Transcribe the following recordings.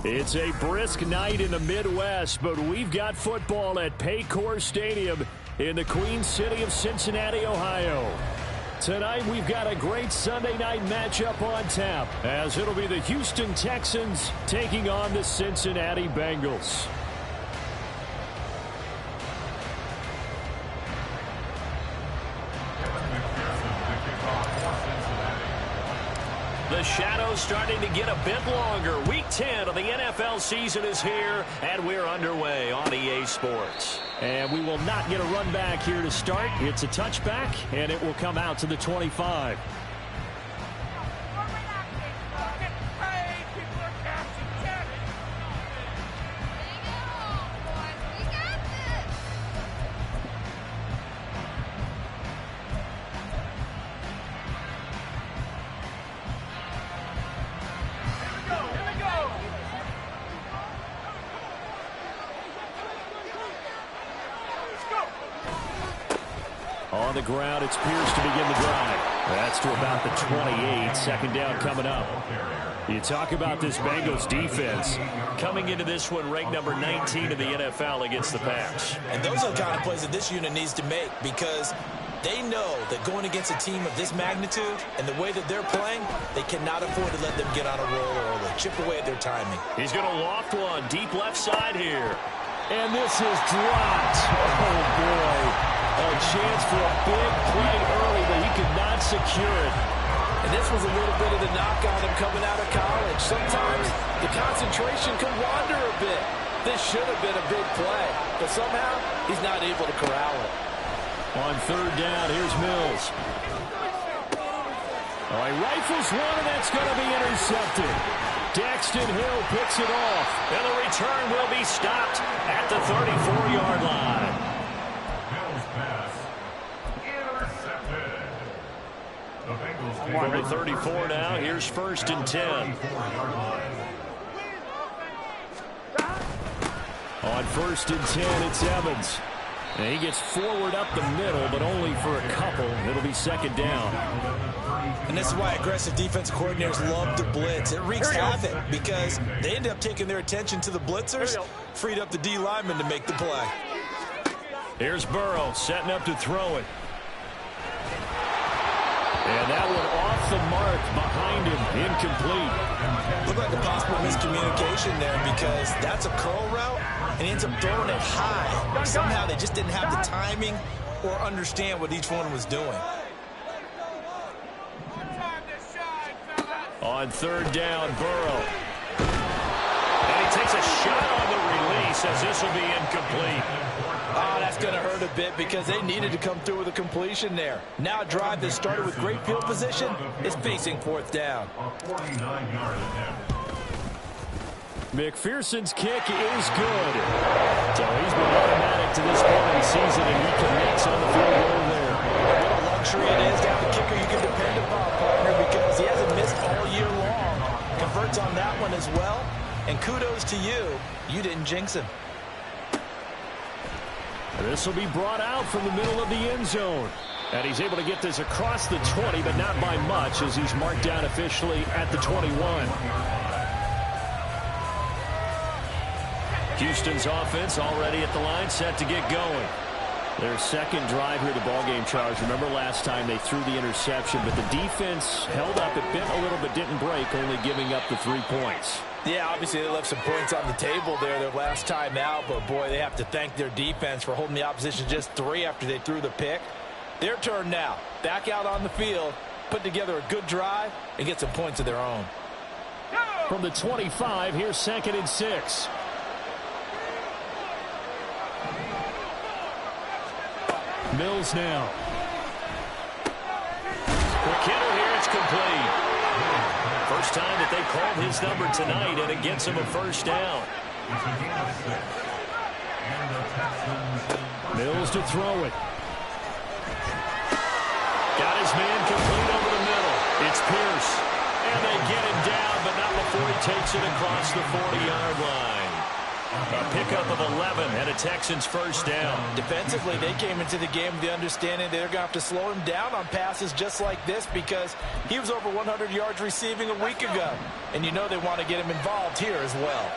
It's a brisk night in the Midwest, but we've got football at Paycor Stadium in the Queen City of Cincinnati, Ohio. Tonight, we've got a great Sunday night matchup on tap, as it'll be the Houston Texans taking on the Cincinnati Bengals. The shadow's starting to get a bit longer. Week 10 of the NFL season is here, and we're underway on EA Sports. And we will not get a run back here to start. It's a touchback, and it will come out to the 25. On the ground, it's Pierce to begin the drive. That's to about the 28. Second down coming up. You talk about this Bengals defense coming into this one ranked number 19 in the NFL against the pass. And those are the kind of plays that this unit needs to make, because they know that going against a team of this magnitude and the way that they're playing, they cannot afford to let them get on a roll early. Chip away at their timing. He's going to loft one deep left side here. And this is dropped. Oh, boy. A chance for a big play early, but he could not secure it. And this was a little bit of the knock on him coming out of college. Sometimes the concentration can wander a bit. This should have been a big play, but somehow he's not able to corral it. On third down, here's Mills. Oh, he rifles one, and that's going to be intercepted. Daxton Hill picks it off. And the return will be stopped at the 34-yard line. From the 34 now, here's first and 10. On first and 10, it's Evans. And he gets forward up the middle, but only for a couple. It'll be second down. And this is why aggressive defensive coordinators love to blitz. It wreaks havoc because they end up taking their attention to the blitzers, freed up the D lineman to make the play. Here's Burrow setting up to throw it. And that one off the mark behind him, incomplete. Looked like a possible miscommunication there, because that's a curl route, and he ends up throwing it high. Somehow they just didn't have the timing or understand what each one was doing. On third down, Burrow. And he takes a shot on the release, as this will be incomplete. Oh, that's going to hurt a bit, because they needed to come through with a completion there. Now a drive that started with great field position is facing fourth down. McPherson's kick is good. So he's been automatic to this point in the season, and he connects on the field goal there. What a luxury it is to have a kicker you can depend upon, partner, because he hasn't missed all year long. Converts on that one as well. And kudos to you. You didn't jinx him. This will be brought out from the middle of the end zone. And he's able to get this across the 20, but not by much, as he's marked down officially at the 21. Houston's offense already at the line, set to get going. Their second drive here, the ballgame, Charles. Remember last time they threw the interception, but the defense held up. It bent a little, but didn't break, only giving up the 3 points. Yeah, obviously they left some points on the table there their last time out, but boy, they have to thank their defense for holding the opposition just 3 after they threw the pick. Their turn now. Back out on the field, put together a good drive, and get some points of their own. From the 25, here's second and 6. Mills now. McKinnon here, it's complete. First time that they called his number tonight, and it gets him a first down. Mills to throw it. Got his man complete over the middle. It's Pierce. And they get him down, but not before he takes it across the 40-yard line. A pickup of 11 and a Texans first down. Defensively, they came into the game with the understanding they're going to have to slow him down on passes just like this because he was over 100 yards receiving a week ago. And you know they want to get him involved here as well.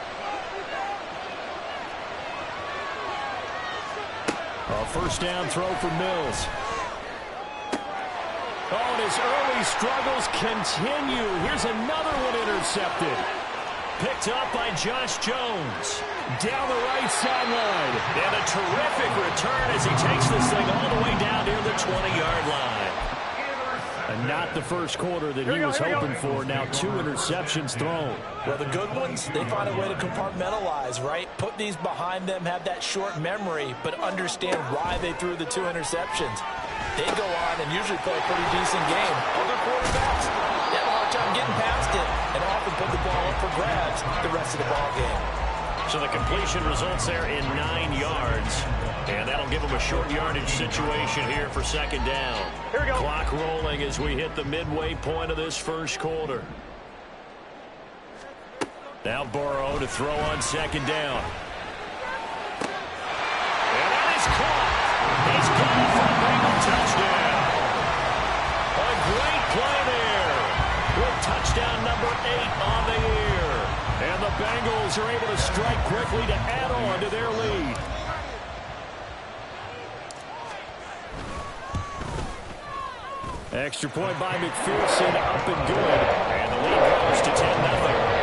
A first down throw for Mills. Oh, and his early struggles continue. Here's another one intercepted. Picked up by Josh Jones. Down the right sideline. And a terrific return as he takes this thing all the way down near the 20-yard line. And not the first quarter that he was hoping for. Now 2 interceptions thrown. Well, the good ones, they find a way to compartmentalize, right? Put these behind them, have that short memory, but understand why they threw the 2 interceptions. They go on and usually play a pretty decent game. Other quarterbacks, they have a hard time getting past it and often put the ball up for grabs the rest of the ball game. So the completion results there in 9 yards. And that'll give them a short yardage situation here for second down. Here we go. Clock rolling as we hit the midway point of this first quarter. Now Burrow to throw on second down. And that is caught. He's caught for a Bengal touchdown. A great play there. With touchdown number 8 on the year. And the Bengals are able to strike quickly to add on to their lead. Extra point by McPherson, up and good. And the lead goes to 10-0.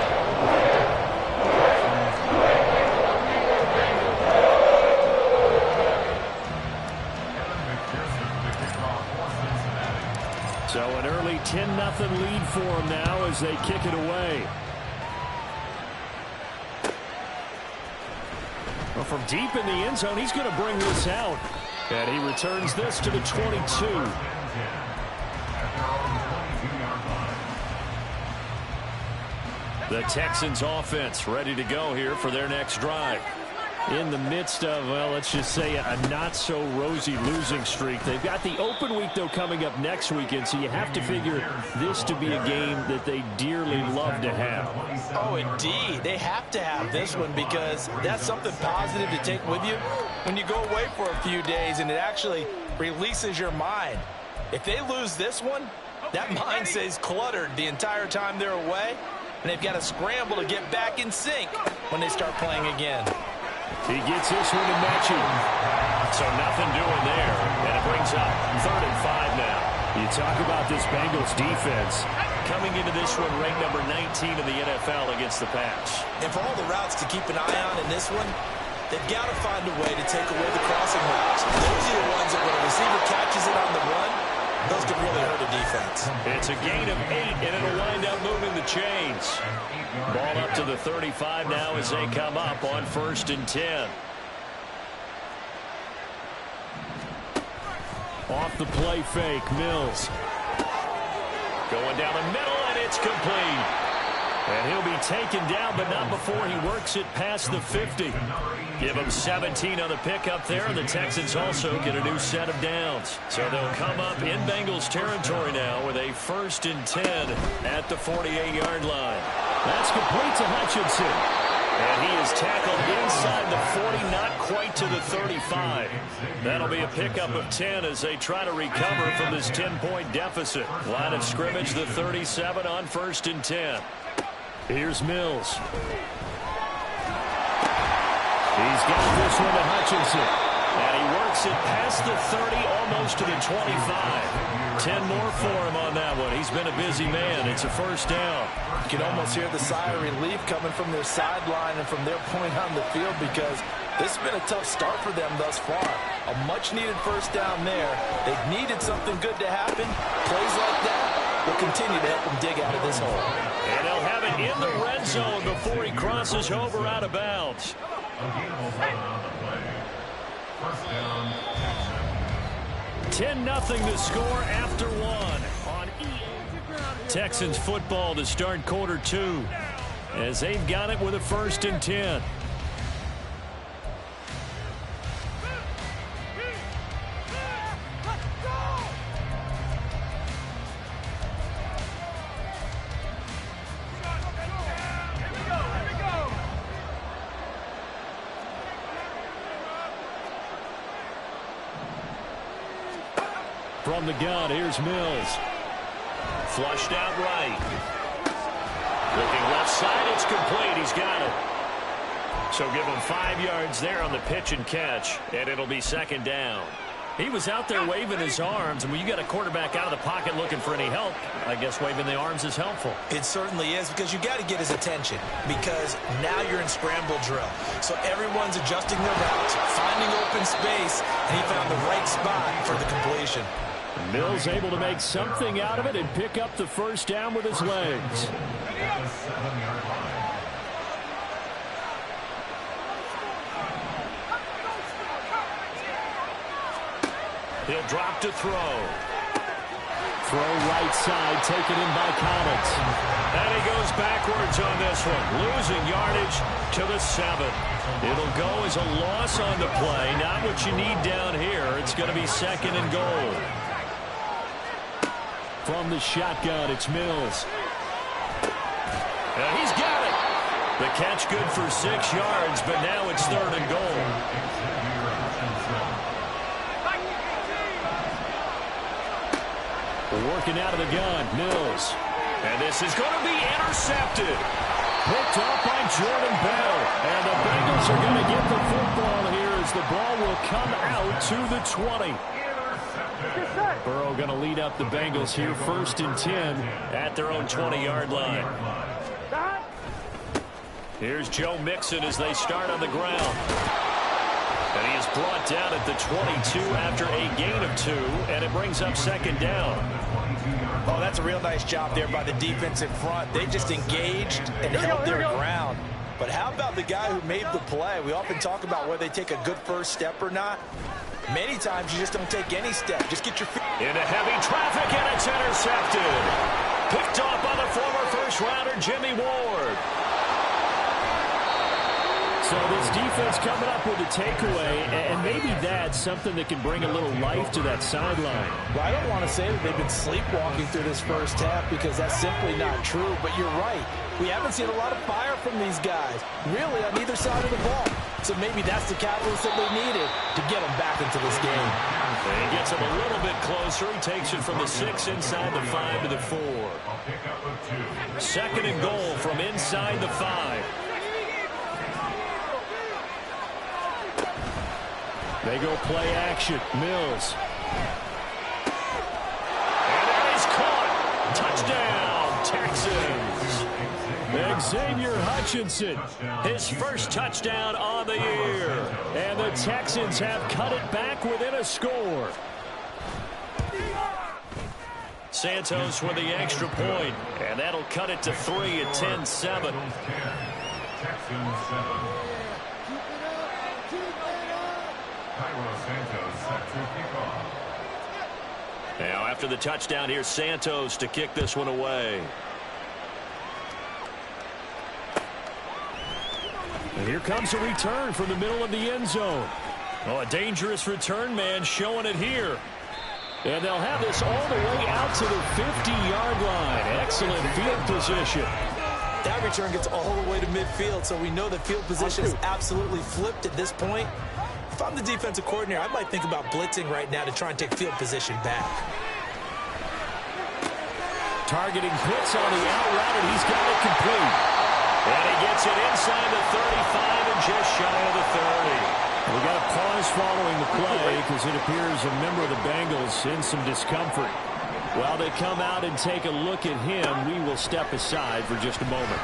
So an early 10-0 lead for them now as they kick it away. Well, from deep in the end zone, he's going to bring this out. And he returns this to the 22. The Texans offense ready to go here for their next drive. In the midst of, well, let's just say a not-so-rosy losing streak. They've got the open week, though, coming up next weekend, so you have to figure this to be a game that they dearly love to have. Oh, indeed. They have to have this one because that's something positive to take with you when you go away for a few days, and it actually releases your mind. If they lose this one, that mind stays cluttered the entire time they're away, and they've got to scramble to get back in sync when they start playing again. He gets this one to Mechie. So nothing doing there. And it brings up 3rd and 5 now. You talk about this Bengals defense coming into this one ranked number 19 in the NFL against the pass. And for all the routes to keep an eye on in this one, they've got to find a way to take away the crossing routes. Those are the ones that when a receiver catches it on the run, those could really hurt a defense. It's a gain of 8, and it'll wind up moving the chains. Ball up to the 35 now as they come up on 1st and 10. Off the play fake, Mills. Going down the middle, and it's complete. And he'll be taken down, but not before he works it past the 50. Give him 17 on the pickup there, and the Texans also get a new set of downs. So they'll come up in Bengals territory now with a 1st and 10 at the 48-yard line. That's complete to Hutchinson. And he is tackled inside the 40, not quite to the 35. That'll be a pickup of 10 as they try to recover from this 10-point deficit. Line of scrimmage, the 37 on 1st and 10. Here's Mills. He's got this one to Hutchinson. And he works it past the 30, almost to the 25. 10 more for him on that one. He's been a busy man. It's a 1st down. You can almost hear the sigh of relief coming from their sideline and from their point on the field because this has been a tough start for them thus far. A much-needed 1st down there. They've needed something good to happen. Plays like that will continue to help them dig out of this hole. And they'll have it in the red zone before he crosses over out of bounds. 10-0 to score after 1 on EA. Texans football to start quarter 2 as they've got it with a 1st and 10. From the gun, here's Mills. Flushed out right. Looking left side, it's complete. He's got it. So give him 5 yards there on the pitch and catch, and it'll be second down. He was out there waving his arms, and when you got a quarterback out of the pocket looking for any help, I guess waving the arms is helpful. It certainly is, because you got to get his attention, because now you're in scramble drill. So everyone's adjusting their routes, finding open space, and he found the right spot for the completion. Mills able to make something out of it and pick up the first down with his legs. He'll drop to throw. Throw right side, taken in by Collins. And he goes backwards on this one, losing yardage to the 7. It'll go as a loss on the play. Not what you need down here. It's going to be second and goal. From the shotgun, it's Mills. And he's got it. The catch good for 6 yards, but now it's third and goal. Working out of the gun, Mills. And this is going to be intercepted. Picked off by Jordan Bell. And the Bengals are going to get the football here as the ball will come out to the 20. Burrow going to lead up the Bengals here, 1st and 10 at their own 20-yard line. Here's Joe Mixon as they start on the ground. And he is brought down at the 22 after a gain of 2, and it brings up second down. Oh, that's a real nice job there by the defense in front. They just engaged and held their ground. But how about the guy who made the play? We often talk about whether they take a good first step or not. Many times you just don't take any step. Just get your feet. Into heavy traffic, and it's intercepted. Picked off by the former first-rounder Jimmy Ward. So this defense coming up with a takeaway, and maybe that's something that can bring a little life to that sideline. Well, I don't want to say that they've been sleepwalking through this first half, because that's simply not true, but you're right. We haven't seen a lot of fire from these guys, really, on either side of the ball. So maybe that's the catalyst that they needed to get them back into this game. And he gets them a little bit closer. He takes it from the 6 inside the 5 to the 4. Second and goal from inside the 5. They go play action. Mills. And that is caught. Touchdown, Texans. Xavier Hutchinson, his first touchdown on the year. And the Texans have cut it back within a score. Santos with the extra point, and that'll cut it to 3 at 10-7. Now after the touchdown, here's Santos to kick this one away. And here comes a return from the middle of the end zone. Oh, a dangerous return man showing it here. And they'll have this all the way out to the 50-yard line. Excellent field position. That return gets all the way to midfield, so we know the field position is absolutely flipped at this point. If I'm the defensive coordinator, I might think about blitzing right now to try and take field position back. Targeting Pitts on the out route, and he's got it complete. And he gets it inside the 35 and just shy of the 30. We got a pause following the play because it appears a member of the Bengals in some discomfort. While they come out and take a look at him, we will step aside for just a moment.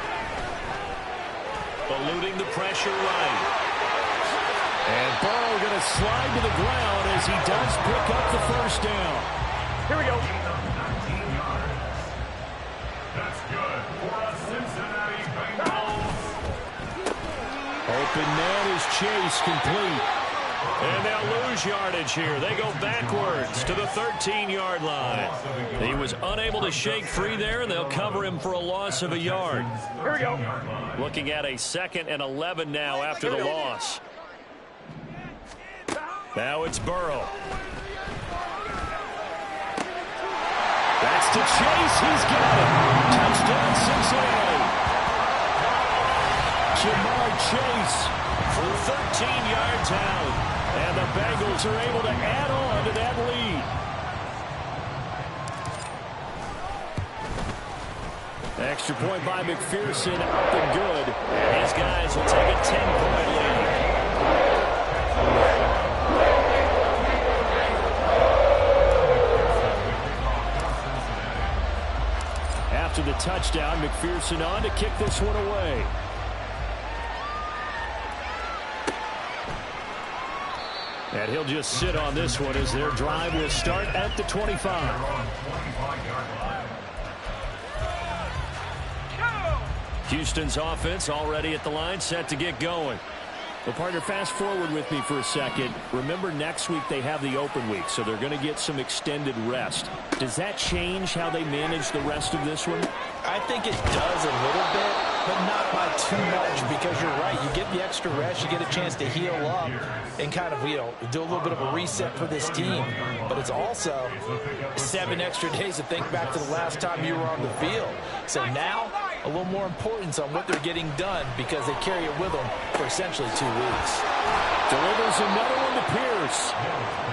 Eluding the pressure right. And Burrow going to slide to the ground as he does pick up the first down. Here we go. That's good for a Cincinnati Bengals. Open man is Chase, complete. And they'll lose yardage here. They go backwards to the 13-yard line. He was unable to shake free there, and they'll cover him for a loss of a yard. Here we go. Looking at a 2nd and 11 now after the loss. Now it's Burrow. That's to Chase. He's got it. Touchdown, Cincinnati. Jamar Chase for 13 yards out. And the Bengals are able to add on to that lead. Extra point by McPherson, up and good. And his guys will take a 10-point lead. After the touchdown, McPherson on to kick this one away. And he'll just sit on this one as their drive will start at the 25. Houston's offense already at the line, set to get going. Well, partner, fast forward with me for a second. Remember, next week they have the open week, so they're going to get some extended rest. Does that change how they manage the rest of this one? I think it does a little bit, but not by too much, because you're right. You get the extra rest, you get a chance to heal up and kind of, do a little bit of a reset for this team. But it's also 7 extra days to think back to the last time you were on the field. So now, a little more importance on what they're getting done because they carry it with them for essentially 2 weeks. Delivers another one to Pierce.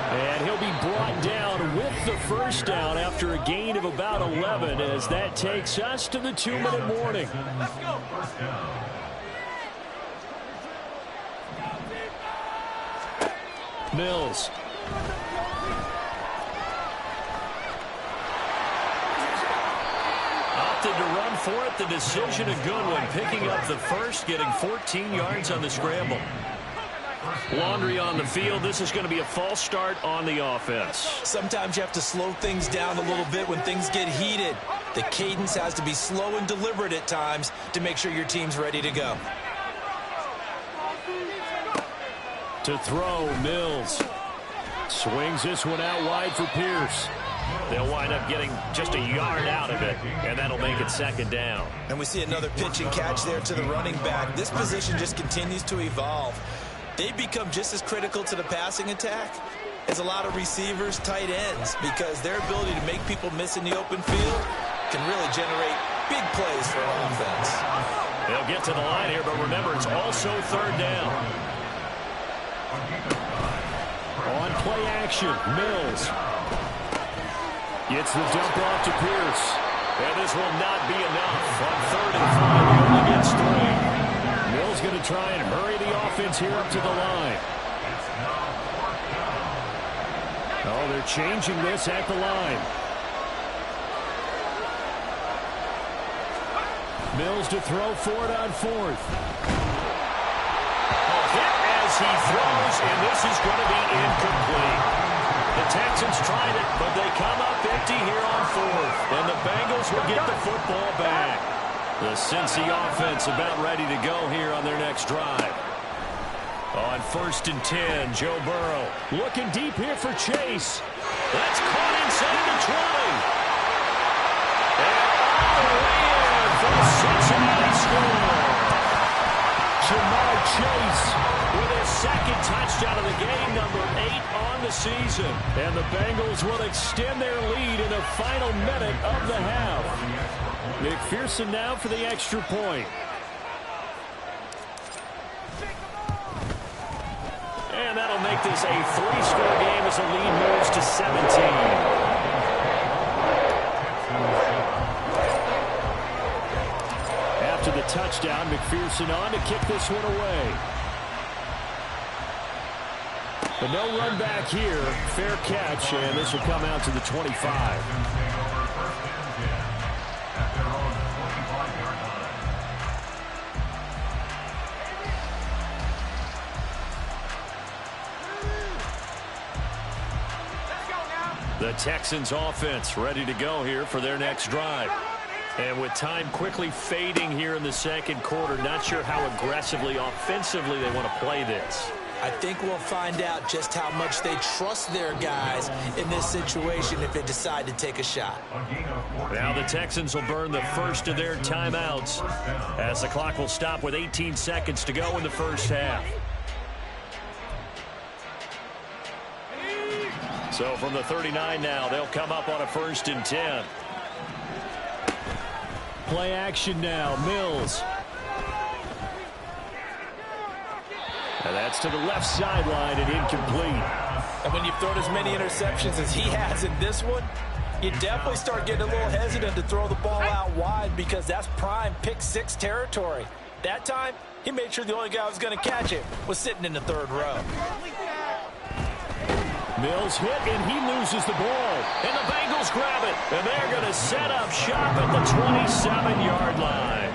And he'll be brought down with the first down after a gain of about 11 as that takes us to the 2-minute warning. Mills. Opted to run for it. The decision a good one. Picking up the first, getting 14 yards on the scramble. Laundry on the field. This is going to be a false start on the offense. Sometimes you have to slow things down a little bit when things get heated. The cadence has to be slow and deliberate at times to make sure your team's ready to go. To throw, Mills. Swings this one out wide for Pierce. They'll wind up getting just a yard out of it, and that'll make it second down. And we see another pitch and catch there to the running back. This position just continues to evolve. They become just as critical to the passing attack as a lot of receivers, tight ends, because their ability to make people miss in the open field can really generate big plays for an offense. They'll get to the line here, but remember, it's also third down. On play action, Mills. Gets the dump off to Pierce. And this will not be enough. On 3rd and 5, he only gets 3. Mills going to try and hurry the offense here up to the line. Oh, they're changing this at the line. Mills to throw for it on 4th. Hit as he throws, and this is going to be incomplete. The Texans tried it, but they come up empty here on 4th. And the Bengals will get the football back. The Cincy offense about ready to go here on their next drive. On 1st and 10, Joe Burrow looking deep here for Chase. That's caught inside the 20. And all the way in for the Cincinnati score. Jamar Chase with his 2nd touchdown of the game, number 8 on the season. And the Bengals will extend their lead in the final minute of the half. McPherson now for the extra point. And that'll make this a 3-score game as the lead moves to 17. After the touchdown, McPherson on to kick this one away. But no run back here. Fair catch, and this will come out to the 25. The Texans offense ready to go here for their next drive. And with time quickly fading here in the 2nd quarter, not sure how aggressively, offensively they want to play this. I think we'll find out just how much they trust their guys in this situation if they decide to take a shot. Now the Texans will burn the first of their timeouts as the clock will stop with 18 seconds to go in the first half. So from the 39 now, they'll come up on a 1st and 10. Play action now, Mills. And that's to the left sideline and incomplete. And when you've thrown as many interceptions as he has in this one, You definitely start getting a little hesitant to throw the ball out wide because that's prime pick six territory. That time, he made sure the only guy who was going to catch it was sitting in the third row. Mills hit, and he loses the ball. And the Bengals grab it. And they're going to set up shop at the 27-yard line.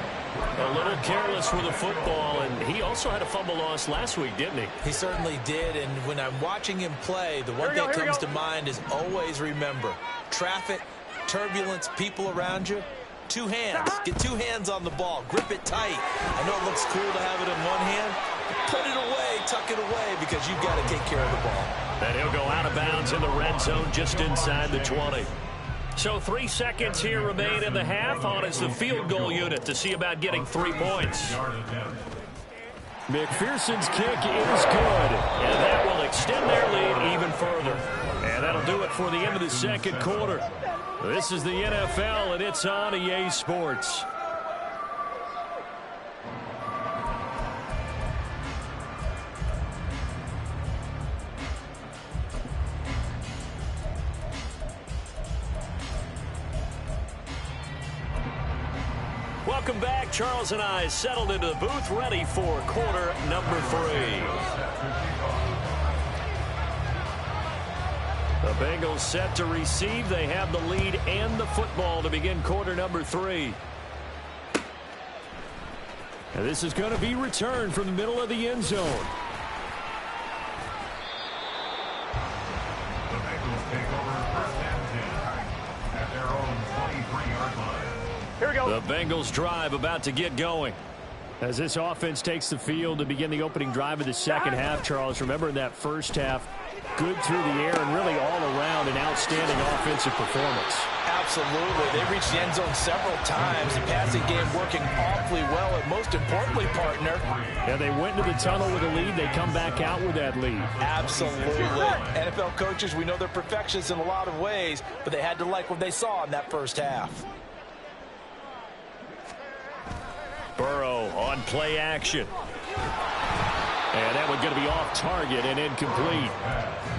A little careless with the football, and he also had a fumble loss last week, didn't he? He certainly did, and when I'm watching him play, the one thing that comes to mind is always remember, traffic, turbulence, people around you, two hands. Get two hands on the ball. Grip it tight. I know it looks cool to have it in one hand. Put it away, tuck it away, because you've got to take care of the ball. And he'll go out of bounds in the red zone just inside the 20. So 3 seconds here remain in the half. On is the field goal unit to see about getting 3 points. McPherson's kick is good, and that will extend their lead even further. And that'll do it for the end of the second quarter. This is the NFL, and it's on EA Sports. Welcome back. Charles and I settled into the booth, ready for quarter number 3. The Bengals set to receive. They have the lead and the football to begin quarter number 3. And this is going to be returned from the middle of the end zone. The Bengals take over first and 10 at their own 23-yard line. Here we go. The Bengals drive about to get going. As this offense takes the field to begin the opening drive of the second half, Charles, remember in that first half, good through the air and really all around an outstanding offensive performance. Absolutely. They reached the end zone several times. The passing game working awfully well, and most importantly, partner. Yeah, they went into the tunnel with a lead. They come back out with that lead. Absolutely. NFL coaches, we know they're perfectionists in a lot of ways, but they had to like what they saw in that first half. Burrow on play action. And that one going to be off target and incomplete.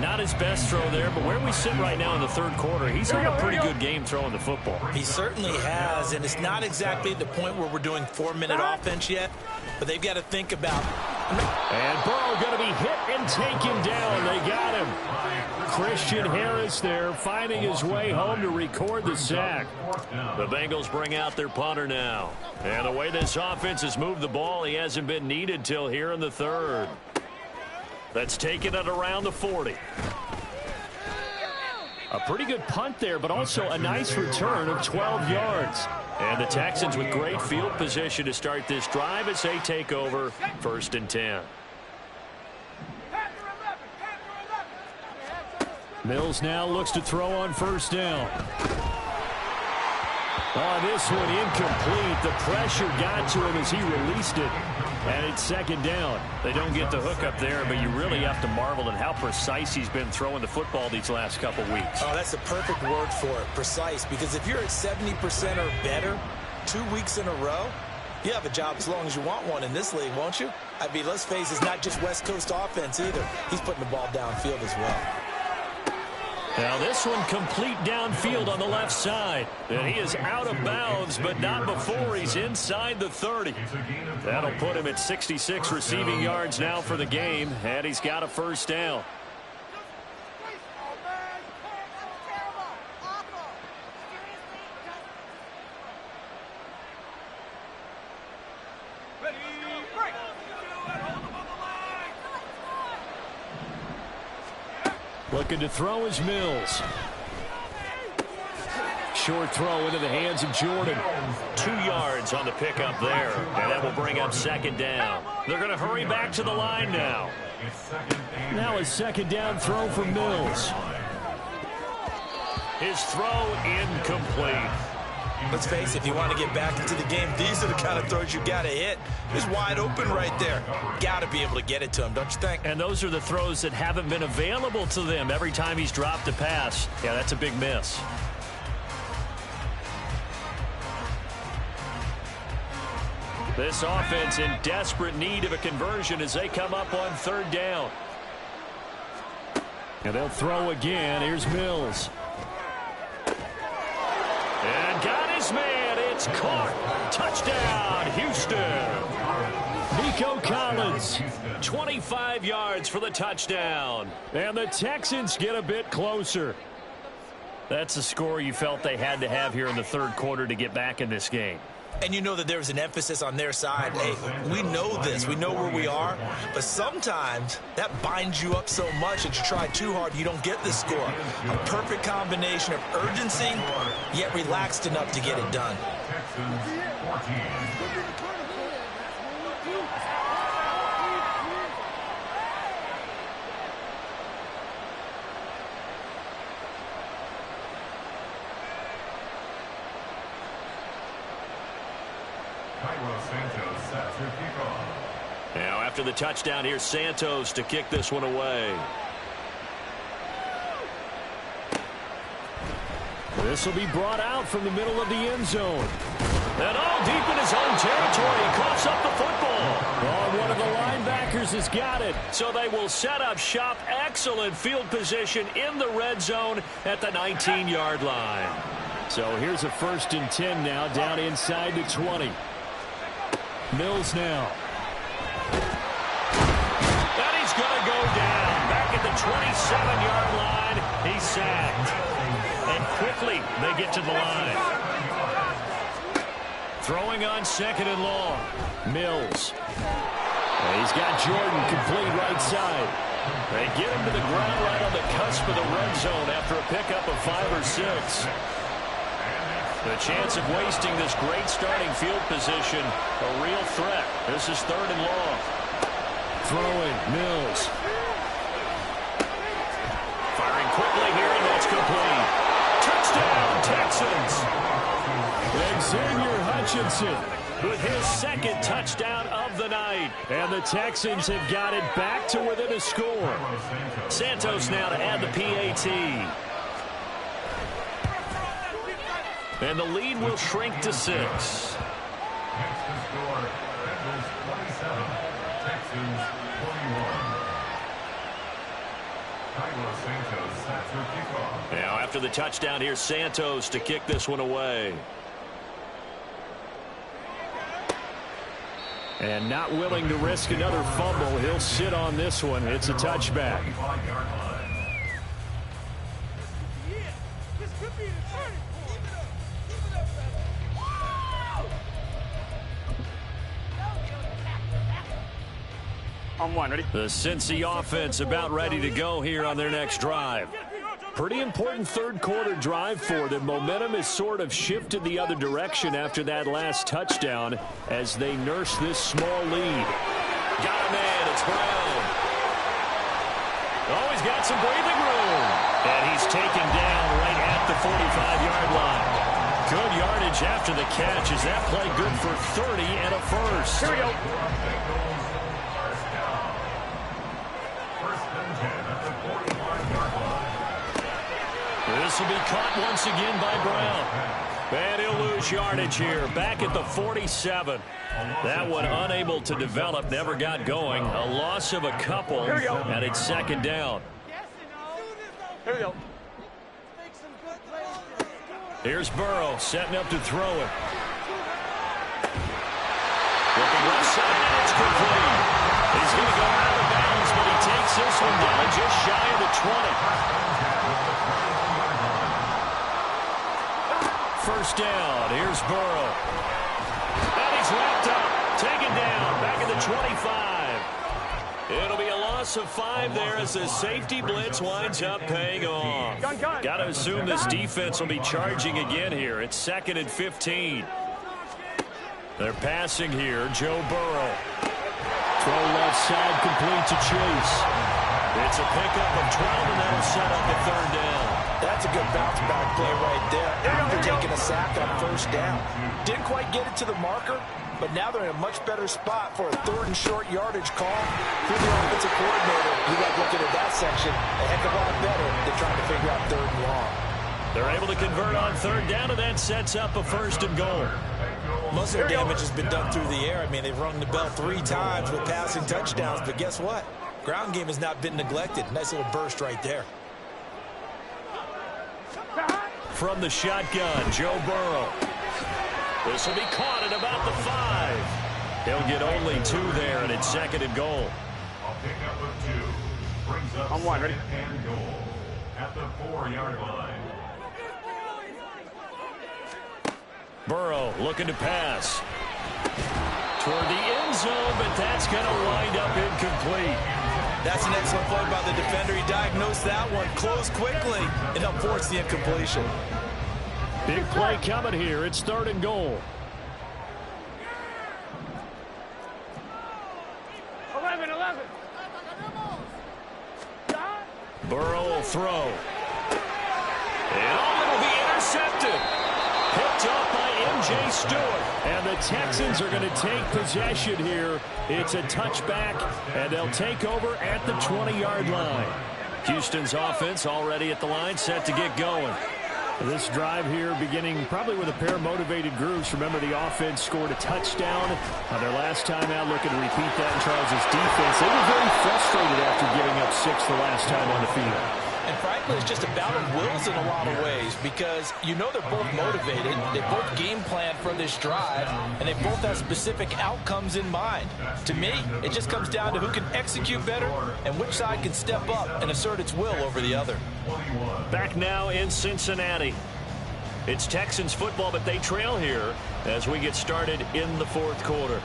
Not his best throw there, but where we sit right now in the third quarter, he's had a pretty good game throwing the football. He certainly has, and it's not exactly the point where we're doing 4-minute offense yet, but they've got to think about. And Burrow going to be hit and taken down. They got him. Christian Harris there finding his way home to record the sack. The Bengals bring out their punter now. And the way this offense has moved the ball, he hasn't been needed till here in the third. That's taken it around the 40. A pretty good punt there, but also a nice return of 12 yards. And the Texans with great field position to start this drive as they take over first and 10. Mills now looks to throw on first down. Oh, this one incomplete. The pressure got to him as he released it. And it's second down. They don't get the hook up there, but you really have to marvel at how precise he's been throwing the football these last couple weeks. Oh, that's the perfect word for it, precise. Because if you're at 70% or better 2 weeks in a row, you have a job as long as you want one in this league, won't you? I mean, let's face it, it's not just West Coast offense either. He's putting the ball downfield as well. Now this one complete downfield on the left side. And he is out of bounds, but not before he's inside the 30. That'll put him at 66 receiving yards now for the game, and he's got a first down. Looking to throw is Mills. Short throw into the hands of Jordan. 2 yards on the pickup there. And that will bring up second down. They're going to hurry back to the line now. Now a second down throw for Mills. His throw incomplete. Let's face it, if you want to get back into the game, these are the kind of throws you got to hit. He's wide open right there. Got to be able to get it to him, don't you think? And those are the throws that haven't been available to them every time he's dropped a pass. Yeah, that's a big miss. This offense in desperate need of a conversion as they come up on third down. And they'll throw again. Here's Mills. It's caught. Touchdown, Houston. Nico Collins, 25 yards for the touchdown. And the Texans get a bit closer. That's the score you felt they had to have here in the third quarter to get back in this game. And you know that there was an emphasis on their side. Hey, we know this. We know where we are. But sometimes that binds you up so much that you try too hard, you don't get the score. A perfect combination of urgency, yet relaxed enough to get it done. Texans 14. Santos set to kick off. Now after the touchdown, here's Santos to kick this one away. This will be brought out from the middle of the end zone. And all deep in his own territory, he coughs up the football. Oh, one of the linebackers has got it. So they will set up shop. Excellent field position in the red zone at the 19-yard line. So here's a 1st and 10 now, down inside the 20. Mills now. And he's going to go down. Back at the 27-yard line. He's sacked. And quickly they get to the line. Throwing on 2nd and long. Mills. And he's got Jordan complete right side. They get him to the ground right on the cusp of the red zone after a pickup of 5 or 6. The chance of wasting this great starting field position, a real threat. This is 3rd and long. Throwing, Mills. Firing quickly here, and that's complete. Touchdown, Texans. Xavier Hutchinson with his 2nd touchdown of the night. And the Texans have got it back to within a score. Santos now to add the PAT. And the lead will shrink to 6. Next to score, Bengals 27, Texans 21. Carlos Santos set to kickoff. Now after the touchdown, here's Santos to kick this one away. And not willing to risk another fumble, he'll sit on this one. It's a touchback. The Cincy offense about ready to go here on their next drive. Pretty important third quarter drive for them. Momentum has sort of shifted the other direction after that last touchdown as they nurse this small lead. Got a man, it's Brown. Oh, he's got some breathing room. And he's taken down right at the 45-yard line. Good yardage after the catch. Is that play good for 30 and a first? Here we go. This will be caught once again by Brown. And he'll lose yardage here. Back at the 47. That one unable to develop. Never got going. A loss of a couple. And it's 2nd down. Here we go. Here's Burrow setting up to throw it. Looking left side. It's complete. He's going to go out of bounds, but he takes this one down just shy of the 20. First down. Here's Burrow. And he's wrapped up. Taken down. Back at the 25. It'll be a loss of 5 there as the safety blitz winds up paying off. Got to assume this defense will be charging again here. It's 2nd and 15. They're passing here. Joe Burrow. Throw left side complete to Chase. It's a pickup of 12, and that'll set up a 3rd down. That's a good bounce-back play right there after taking a sack on 1st down. Didn't quite get it to the marker, but now they're in a much better spot for a 3rd and short yardage call. Through the offensive coordinator, you like looking at that section a heck of a lot better than trying to figure out 3rd and long. They're able to convert on 3rd down, and that sets up a 1st and goal. Most of their damage has been done through the air. I mean, they've rung the bell 3 times with passing touchdowns, but guess what? Ground game has not been neglected. Nice little burst right there. From the shotgun, Joe Burrow. This will be caught at about the 5. He'll get only 2 there, and it's 2nd and goal. A pickup of 2 brings up On 1, ready? 2nd and goal at the 4-yard line. Burrow looking to pass toward the end zone, but that's going to wind up incomplete. That's an excellent play by the defender. He diagnosed that one, closed quickly, and helped force the incompletion. Big play coming here. It's 3rd and goal. 11. Burrow will throw. And it'll be intercepted. Picked up by M.J. Stewart. And the Texans are going to take possession here. It's a touchback, and they'll take over at the 20-yard line. Houston's offense already at the line, set to get going. This drive here beginning probably with a pair of motivated groups. Remember, the offense scored a touchdown on their last time out. Looking to repeat that in Charles' defense. They were very frustrated after giving up 6 the last time on the field. And frankly, it's just a battle of wills in a lot of ways because you know they're both motivated. They both game plan for this drive, and they both have specific outcomes in mind. To me, it just comes down to who can execute better and which side can step up and assert its will over the other. Back now in Cincinnati. It's Texans football, but they trail here as we get started in the 4th quarter.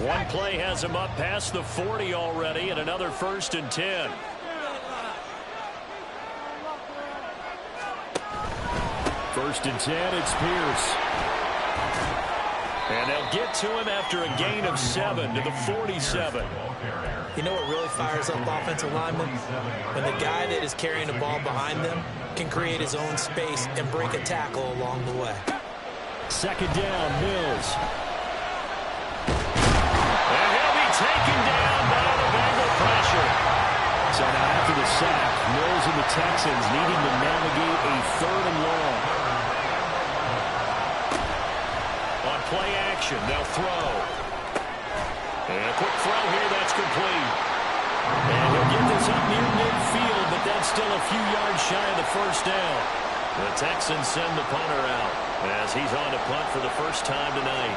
One play has him up past the 40 already, and another 1st and 10. First and 10, it's Pierce. And they'll get to him after a gain of 7 to the 47. You know what really fires up offensive linemen? When the guy that is carrying the ball behind them can create his own space and break a tackle along the way. 2nd down, Mills. And he'll be taken down by the Bengal pressure. So now after the sack, Mills and the Texans needing to navigate a 3rd and long. On play action, they'll throw. And a quick throw here, that's complete. And he'll get this up near midfield, but that's still a few yards shy of the 1st down. The Texans send the punter out as he's on to punt for the first time tonight.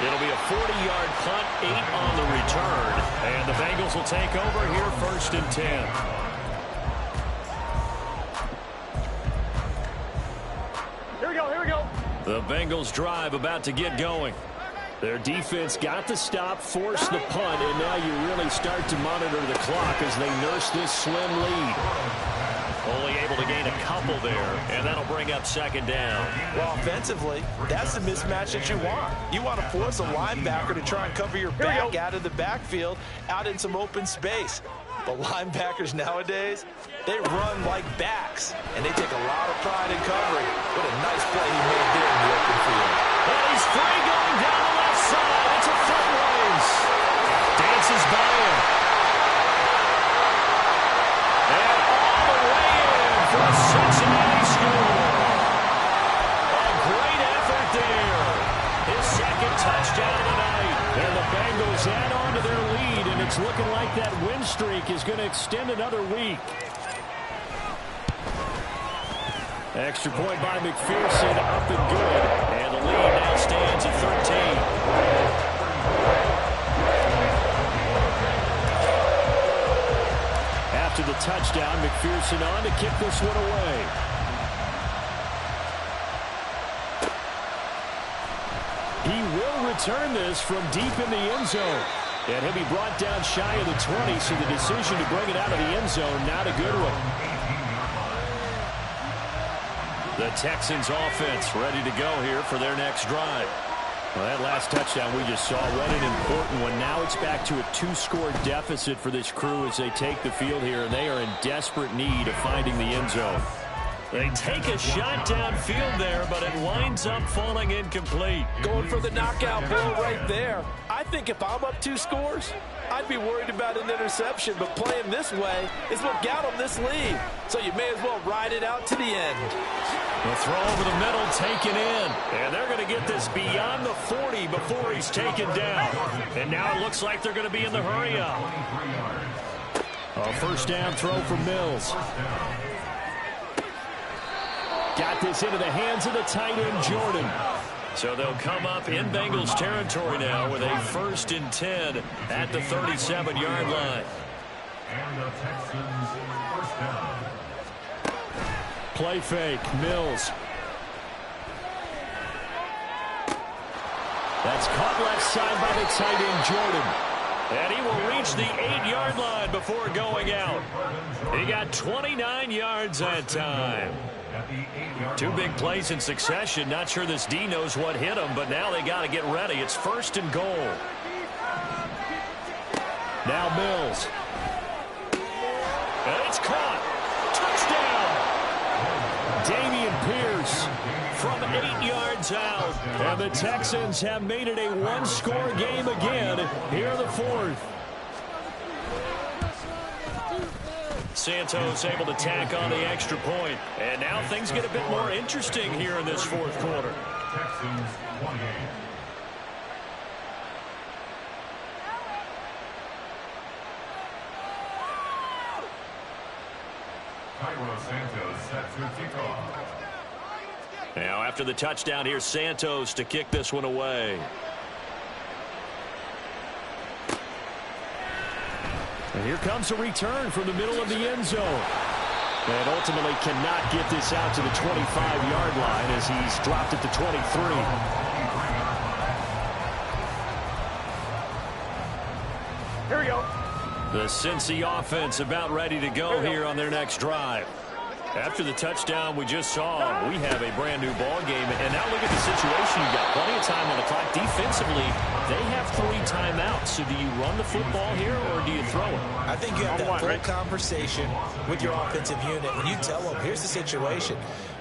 It'll be a 40-yard punt, 8 on the return. And the Bengals will take over here 1st and 10. Here we go. The Bengals drive about to get going. Their defense got the stop, forced the punt, and now you really start to monitor the clock as they nurse this slim lead. Only able to gain a couple there, and that'll bring up 2nd down. Well, offensively, that's the mismatch that you want. You want to force a linebacker to try and cover your back out of the backfield, out in some open space. But linebackers nowadays, they run like backs, and they take a lot of pride in covering. What a nice play he made there in the open field. And he's free going down the left side. It's a foot race. Dances by him. And all the way in for a Cincinnati score. A great effort there. His 2nd touchdown tonight. And the Bengals add on to their lead, and it's looking like that win streak is going to extend another week. Extra point by McPherson, up and good. And the lead now stands at 13. After the touchdown, McPherson on to kick this one away. He will return this from deep in the end zone. And he'll be brought down shy of the 20, so the decision to bring it out of the end zone, not a good one. The Texans offense ready to go here for their next drive. Well, that last touchdown we just saw, what an important one. Now it's back to a 2-score deficit for this crew as they take the field here, and they are in desperate need of finding the end zone. They take a shot downfield there, but it winds up falling incomplete. Going for the knockout blow right there. I think if I'm up 2 scores, I'd be worried about an interception, but playing this way is what got them this lead. So you may as well ride it out to the end. The throw over the middle taken in. And they're going to get this beyond the 40 before he's taken down. And now it looks like they're going to be in the hurry up. A first down throw for Mills. Got this into the hands of the tight end, Jordan. So they'll come up in Bengals territory now with a 1st and 10 at the 37-yard line. And the Texans first down. Play fake, Mills. That's caught left side by the tight end, Jordan. And he will reach the 8-yard line before going out. He got 29 yards that time. 2 big plays in succession. Not sure this D knows what hit him, but now they got to get ready. It's 1st and goal. Now Mills. And it's caught. Touchdown. Dameon Pierce from 8 yards out. And the Texans have made it a 1-score game again here in the 4th. Santos able to tack on the extra point. And now things get a bit more interesting here in this 4th quarter. Texans 1 game. Santos set to kick off. Now after the touchdown, here's Santos to kick this one away. And here comes a return from the middle of the end zone. And ultimately cannot get this out to the 25-yard line as he's dropped it to 23. Here we go. The Cincy offense about ready to go here on their next drive. After the touchdown we just saw, we have a brand new ball game. And now look at the situation. You've got plenty of time on the clock. Defensively, they have 3 timeouts. So do you run the football here or do you throw it? I think you have that full conversation with your offensive unit, and you tell them, here's the situation.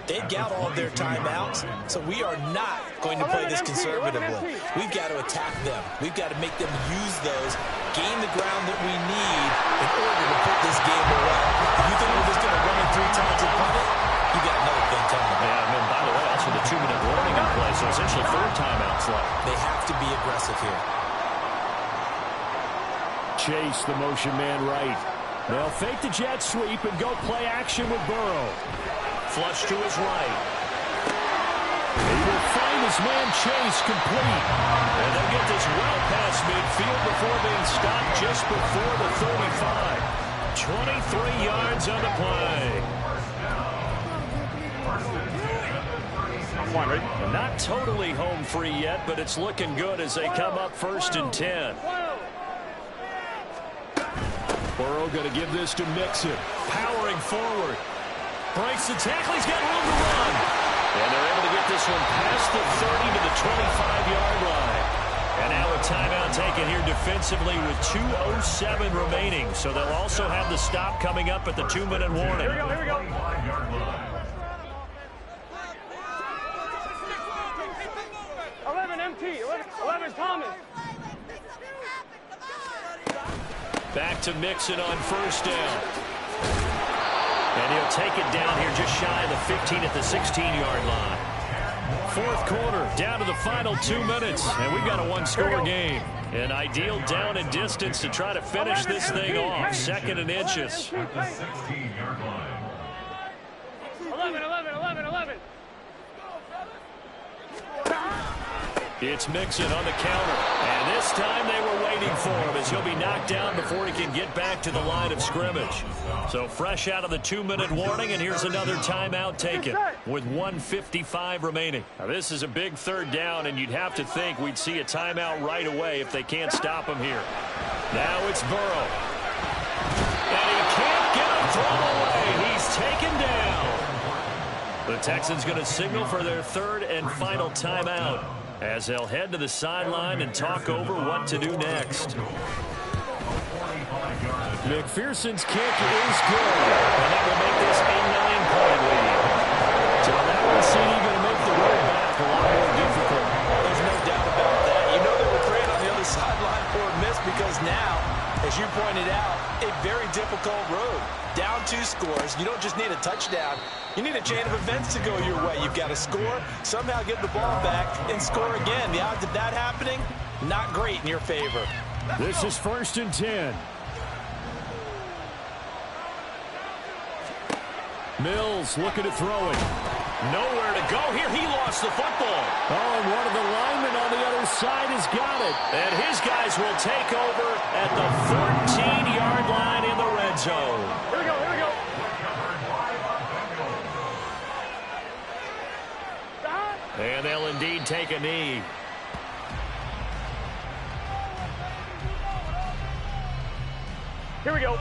They've got all of their timeouts, so we are not going to play this conservatively. We've got to attack them. We've got to make them use those, gain the ground that we need in order to put this game away. If you think we're just going to run it 3 times and punt it, you got another thing coming. Yeah, and then by the way, that's with a 2-minute warning in play, so essentially 4 timeouts left. They have to be aggressive here. Chase the motion man right. They'll fake the jet sweep and go play action with Burrow. Flush to his right. He will find his man Chase complete. And they'll get this well past midfield before being stopped just before the 35. 23 yards on the play. Not totally home free yet, but it's looking good as they come up 1st and 10. Burrow going to give this to Mixon. Powering forward. Breaks the tackle. He's got room to run. And they're able to get this one past the 30 to the 25-yard line. And now a timeout taken here defensively with 2:07 remaining. So they'll also have the stop coming up at the 2-minute warning. Here we go, here we go. 11 MT, 11 Thomas. Back to Mixon on 1st down. And he'll take it down here just shy of the 15 at the 16-yard line. 4th quarter, down to the final 2 minutes. And we've got a 1-score game. An ideal down and distance to try to finish this thing off. 2nd and inches. 16-yard line. 11. It's Mixon on the counter. And this time they were waiting for him as he'll be knocked down before he can get back to the line of scrimmage. So fresh out of the 2-minute warning, and here's another timeout taken with 1:55 remaining. Now this is a big 3rd down, and you'd have to think we'd see a timeout right away if they can't stop him here. Now it's Burrow. And he can't get a throw away. He's taken down. The Texans going to signal for their 3rd and final timeout, as they'll head to the sideline and talk over what to do next. McPherson's kick is good, and that will make this a 9-point lead. 2 scores. You don't just need a touchdown. You need a chain of events to go your way. You've got to score, somehow get the ball back, and score again. The odds of that happening, not great in your favor. This is 1st and 10. Mills looking to throw it. Nowhere to go here. He lost the football. Oh, and one of the linemen on the other side has got it. And his guys will take over at the 14-yard line in the red zone. Here we go, here we go. And they'll indeed take a knee. Here we go.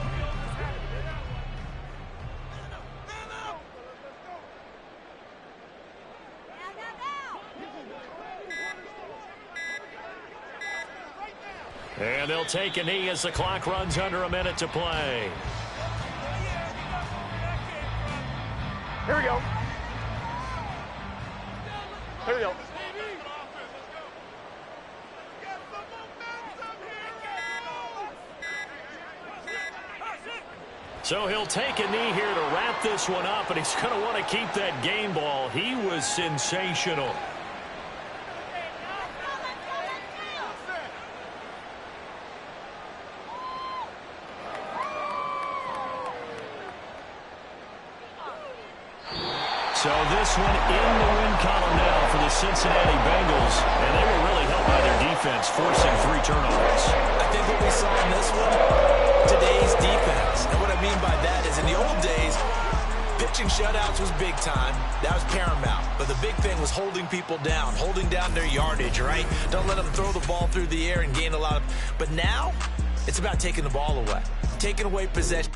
And they'll take a knee as the clock runs under a minute to play. Here we go. Here we go. So he'll take a knee here to wrap this one up, and he's going to want to keep that game ball. He was sensational. So this one in the win column now for the Cincinnati Bengals, and they were really helped by their defense, forcing 3 turnovers. I think what we saw in this one, today's defense. And what I mean by that is in the old days, pitching shutouts was big time. That was paramount. But the big thing was holding people down, holding down their yardage, right? Don't let them throw the ball through the air and gain a lot of... But now, it's about taking the ball away, taking away possession.